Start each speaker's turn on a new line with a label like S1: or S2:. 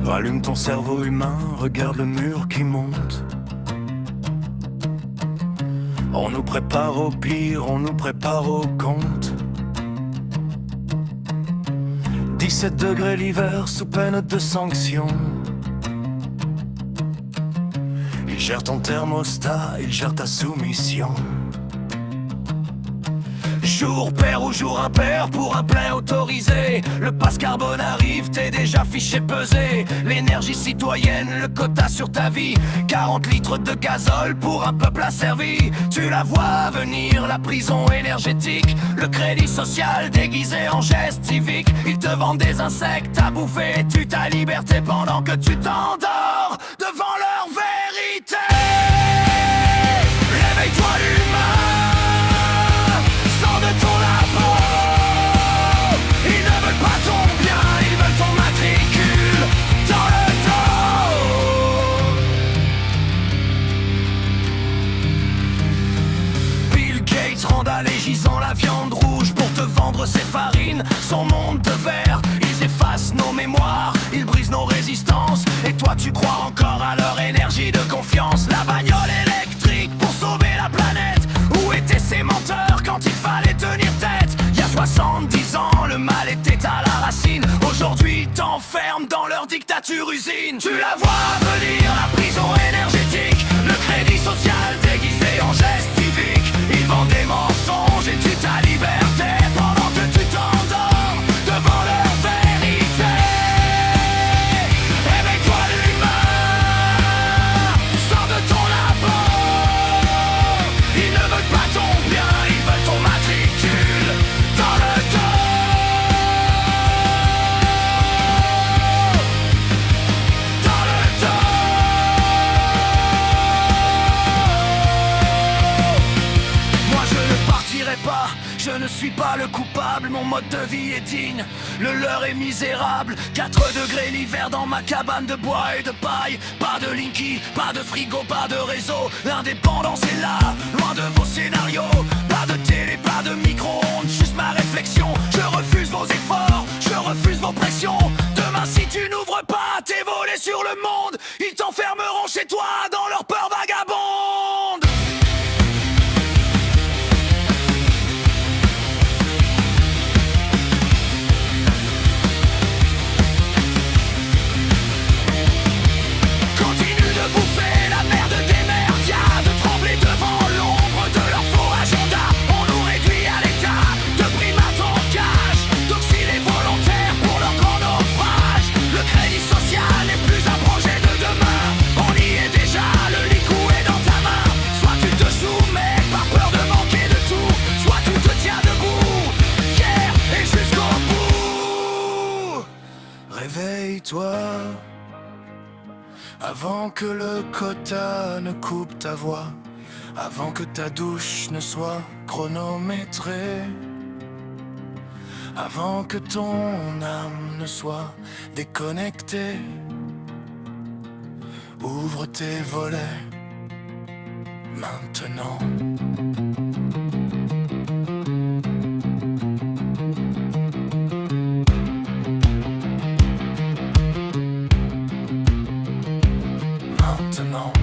S1: Rallume ton cerveau humain, regarde le mur qui monte. On nous prépare au pire, on nous prépare au compte. 17 degrés l'hiver sous peine de sanction. Il gère ton thermostat, il gère ta soumission. Jour pair ou jour impair pour un plein autorisé. Le passe carbone arrive, t'es déjà fiché pesé. L'énergie citoyenne, le quota sur ta vie. 40 litres de gazole pour un peuple asservi. Tu la vois venir, la prison énergétique. Le crédit social déguisé en geste civique. Ils te vendent des insectes à bouffer. Tu ta liberté pendant que tu t'endors devant leur vérité. Réveille-toi l'humain. Gisant la viande rouge pour te vendre ses farines, son monde de verre. Ils effacent nos mémoires, ils brisent nos résistances. Et toi tu crois encore à leur énergie de confiance. La bagnole électrique pour sauver la planète. Où étaient ces menteurs quand il fallait tenir tête? Il y a 70 ans, le mal était à la racine. Aujourd'hui t'enferment dans leur dictature usine. Tu la vois venir, la prison énergétique. Le crédit social déguisé en geste civique. Ils vendent des mensonges et tu ta liberté pendant que tu t'endors devant leur vérité. Réveille-toi l'humain, sors de ton labo. Ils ne veulent pas ton bien, ils veulent ton matricule dans le dos. Dans le dos. Je ne suis pas le coupable, mon mode de vie est digne. Le leur est misérable. 4 degrés l'hiver dans ma cabane de bois et de paille. Pas de Linky, pas de frigo, pas de réseau. L'indépendance est là, loin de vos scénarios. Pas de télé, pas de micro-ondes, juste ma réflexion. Je refuse vos efforts, je refuse vos pressions. Demain si tu n'ouvres pas tes volets sur le monde, ils t'enfermeront chez toi dans leur peur vagabonde. Réveille-toi, avant que le quota ne coupe ta voix, avant que ta douche ne soit chronométrée, avant que ton âme ne soit déconnectée. Ouvre tes volets maintenant. Maintenant.